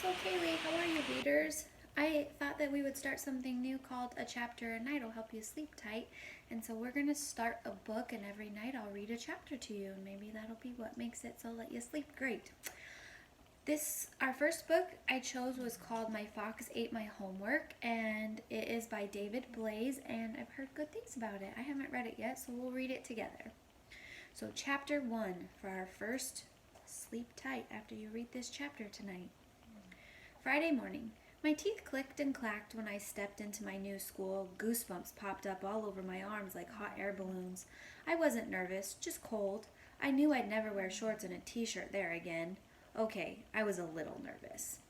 So Kaylee, how are you, readers? I thought that we would start something new called A Chapter a Night. It'll help you sleep tight. And so we're going to start a book, and every night I'll read a chapter to you, and maybe that'll be what makes it so let you sleep great. Our first book I chose was called My Fox Ate My Homework, and it is by David Blaze, and I've heard good things about it. I haven't read it yet, so we'll read it together. So, Chapter 1 for our first sleep tight after you read this chapter tonight. Friday morning. My teeth clicked and clacked when I stepped into my new school. Goosebumps popped up all over my arms like hot air balloons. I wasn't nervous, just cold. I knew I'd never wear shorts and a t-shirt there again. Okay, I was a little nervous.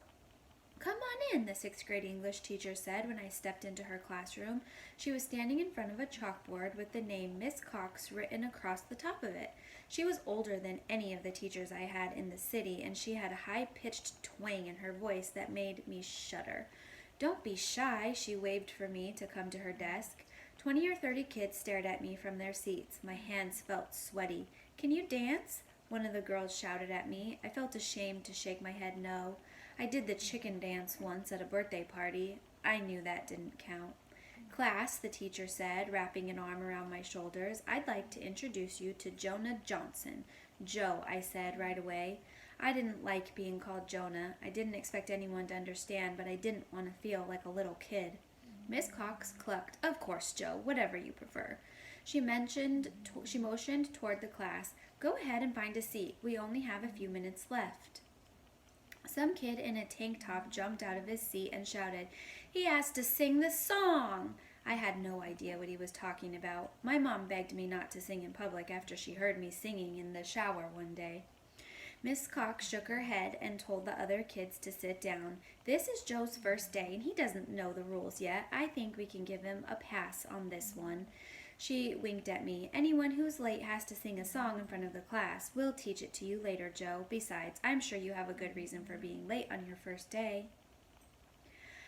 "Come on in," the sixth grade English teacher said when I stepped into her classroom. She was standing in front of a chalkboard with the name Miss Cox written across the top of it. She was older than any of the teachers I had in the city, and she had a high-pitched twang in her voice that made me shudder. "Don't be shy," she waved for me to come to her desk. 20 or 30 kids stared at me from their seats. My hands felt sweaty. "Can you dance?" one of the girls shouted at me. I felt ashamed to shake my head no. I did the chicken dance once at a birthday party. I knew that didn't count. "Class," the teacher said, wrapping an arm around my shoulders, "I'd like to introduce you to Jonah Johnson." "Joe," I said right away. I didn't like being called Jonah. I didn't expect anyone to understand, but I didn't want to feel like a little kid. Miss Cox clucked. "Of course, Joe, whatever you prefer." She motioned toward the class. "Go ahead and find a seat. We only have a few minutes left." Some kid in a tank top jumped out of his seat and shouted, "He has to sing the song!" I had no idea what he was talking about. My mom begged me not to sing in public after she heard me singing in the shower one day. Miss Cox shook her head and told the other kids to sit down. "This is Joe's first day, and he doesn't know the rules yet. I think we can give him a pass on this one." She winked at me. "Anyone who's late has to sing a song in front of the class. We'll teach it to you later, Joe. Besides, I'm sure you have a good reason for being late on your first day."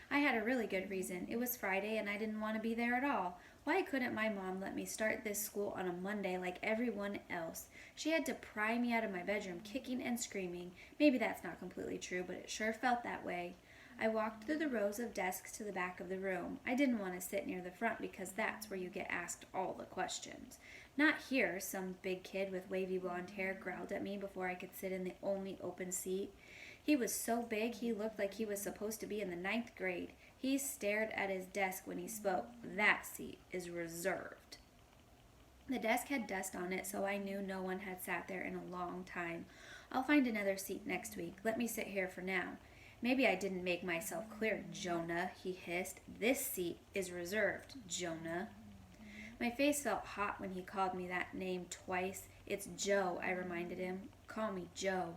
I had a really good reason. It was Friday and I didn't want to be there at all. Why couldn't my mom let me start this school on a Monday like everyone else? She had to pry me out of my bedroom kicking and screaming. Maybe that's not completely true, but it sure felt that way. I walked through the rows of desks to the back of the room. I didn't want to sit near the front because that's where you get asked all the questions. "Not here," some big kid with wavy blonde hair growled at me before I could sit in the only open seat. He was so big he looked like he was supposed to be in the 9th grade. He stared at his desk when he spoke. "That seat is reserved." The desk had dust on it, so I knew no one had sat there in a long time. "I'll find another seat next week. Let me sit here for now." "Maybe I didn't make myself clear, Jonah," he hissed. "This seat is reserved, Jonah." My face felt hot when he called me that name twice. "It's Joe," I reminded him. "Call me Joe."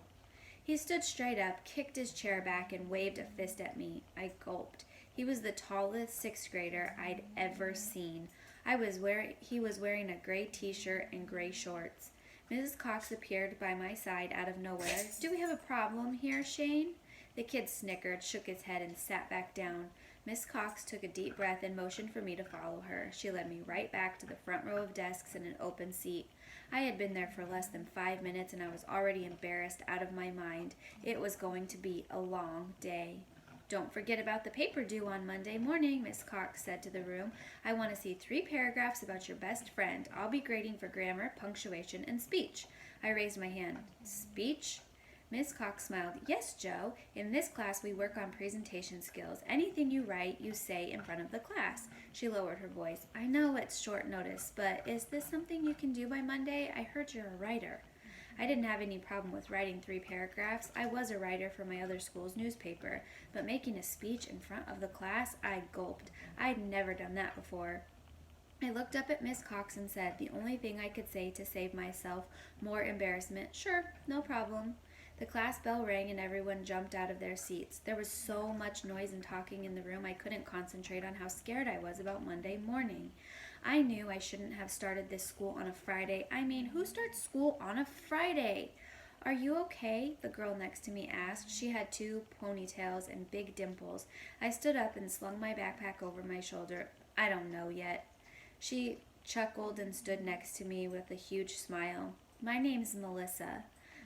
He stood straight up, kicked his chair back, and waved a fist at me. I gulped. He was the tallest sixth grader I'd ever seen. He was wearing a gray t-shirt and gray shorts. Mrs. Cox appeared by my side out of nowhere. "Do we have a problem here, Shane?" The kid snickered, shook his head, and sat back down. Miss Cox took a deep breath and motioned for me to follow her. She led me right back to the front row of desks and an open seat. I had been there for less than 5 minutes, and I was already embarrassed out of my mind. It was going to be a long day. "Don't forget about the paper due on Monday morning," Miss Cox said to the room. "I want to see 3 paragraphs about your best friend. I'll be grading for grammar, punctuation, and speech." I raised my hand. "Speech?" Miss Cox smiled. "Yes, Joe. In this class, we work on presentation skills. Anything you write, you say in front of the class." She lowered her voice. "I know it's short notice, but is this something you can do by Monday? I heard you're a writer." I didn't have any problem with writing 3 paragraphs. I was a writer for my other school's newspaper, but making a speech in front of the class, I gulped. I'd never done that before. I looked up at Miss Cox and said, the only thing I could say to save myself more embarrassment, "Sure, no problem." The class bell rang and everyone jumped out of their seats. There was so much noise and talking in the room I couldn't concentrate on how scared I was about Monday morning. I knew I shouldn't have started this school on a Friday. I mean, who starts school on a Friday? "Are you okay?" the girl next to me asked. She had 2 ponytails and big dimples. I stood up and slung my backpack over my shoulder. "I don't know yet." She chuckled and stood next to me with a huge smile. "My name's Melissa."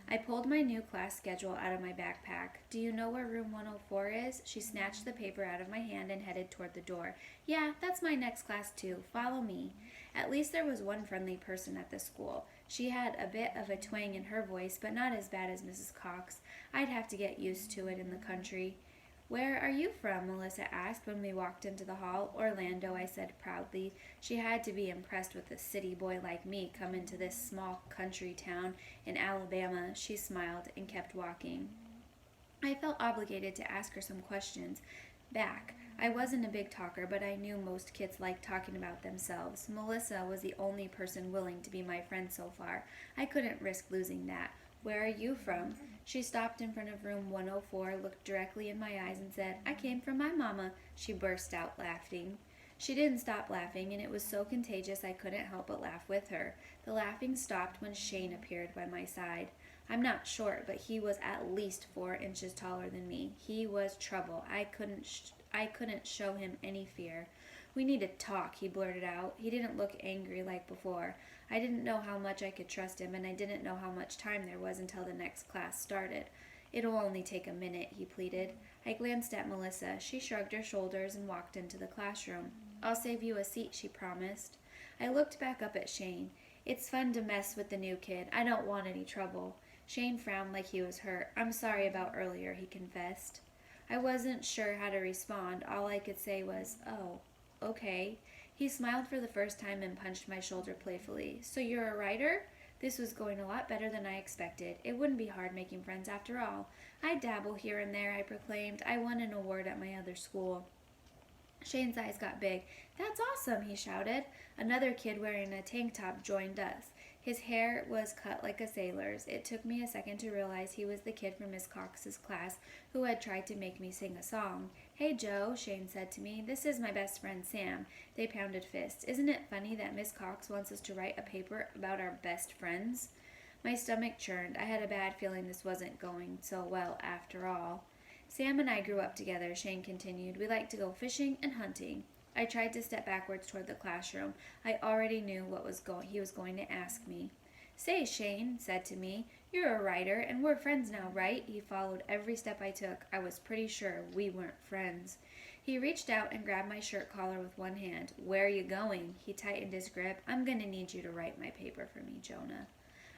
I pulled my new class schedule out of my backpack. Do you know where room 104 is? She snatched the paper out of my hand and headed toward the door. Yeah, that's my next class too. Follow me. At least there was one friendly person at the school. She had a bit of a twang in her voice, but not as bad as Mrs. Cox. I'd have to get used to it in the country. Where are you from? Melissa asked when we walked into the hall. Orlando, I said proudly. She had to be impressed with a city boy like me come into this small country town in Alabama. She smiled and kept walking. I felt obligated to ask her some questions back. I wasn't a big talker, but I knew most kids liked talking about themselves. Melissa was the only person willing to be my friend so far. I couldn't risk losing that. Where are you from? She stopped in front of room 104, looked directly in my eyes, and said, I came from my mama. She burst out laughing. She didn't stop laughing, and it was so contagious I couldn't help but laugh with her. The laughing stopped when Shane appeared by my side. I'm not short, but he was at least 4 inches taller than me. He was trouble. I couldn't show him any fear. We need to talk, he blurted out. He didn't look angry like before. I didn't know how much I could trust him, and I didn't know how much time there was until the next class started. It'll only take a minute, he pleaded. I glanced at Melissa. She shrugged her shoulders and walked into the classroom. I'll save you a seat, she promised. I looked back up at Shane. It's fun to mess with the new kid. I don't want any trouble. Shane frowned like he was hurt. I'm sorry about earlier, he confessed. I wasn't sure how to respond. All I could say was, oh, okay. He smiled for the first time and punched my shoulder playfully. So you're a writer? This was going a lot better than I expected. It wouldn't be hard making friends after all. I dabble here and there, I proclaimed. I won an award at my other school. Shane's eyes got big. That's awesome, he shouted. Another kid wearing a tank top joined us. His hair was cut like a sailor's. It took me a second to realize he was the kid from Miss Cox's class who had tried to make me sing a song. Hey, Joe, Shane said to me. This is my best friend, Sam. They pounded fists. Isn't it funny that Miss Cox wants us to write a paper about our best friends? My stomach churned. I had a bad feeling this wasn't going so well after all. Sam and I grew up together, Shane continued. We liked to go fishing and hunting. I tried to step backwards toward the classroom. I already knew what he was going to ask me. Say, Shane said to me, you're a writer, and we're friends now, right? He followed every step I took. I was pretty sure we weren't friends. He reached out and grabbed my shirt collar with one hand. Where are you going? He tightened his grip. I'm going to need you to write my paper for me, Jonah.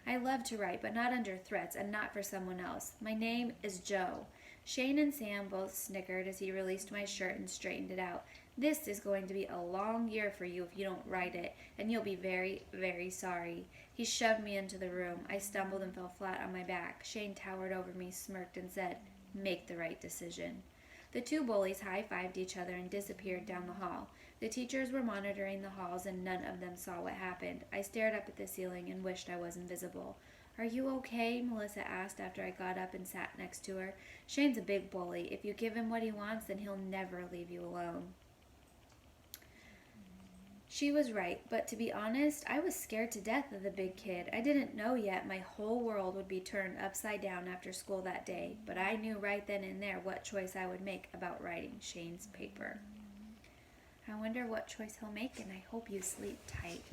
I love to write, but not under threats and not for someone else. My name is Joe. Shane and Sam both snickered as he released my shirt and straightened it out. This is going to be a long year for you if you don't write it, and you'll be very, very sorry. He shoved me into the room. I stumbled and fell flat on my back. Shane towered over me, smirked, and said, Make the right decision. The two bullies high-fived each other and disappeared down the hall. The teachers were monitoring the halls, and none of them saw what happened. I stared up at the ceiling and wished I was invisible. Are you okay? Melissa asked after I got up and sat next to her. Shane's a big bully. If you give him what he wants, then he'll never leave you alone. She was right, but to be honest, I was scared to death of the big kid. I didn't know yet my whole world would be turned upside down after school that day, but I knew right then and there what choice I would make about writing Shane's paper. I wonder what choice he'll make, and I hope you sleep tight.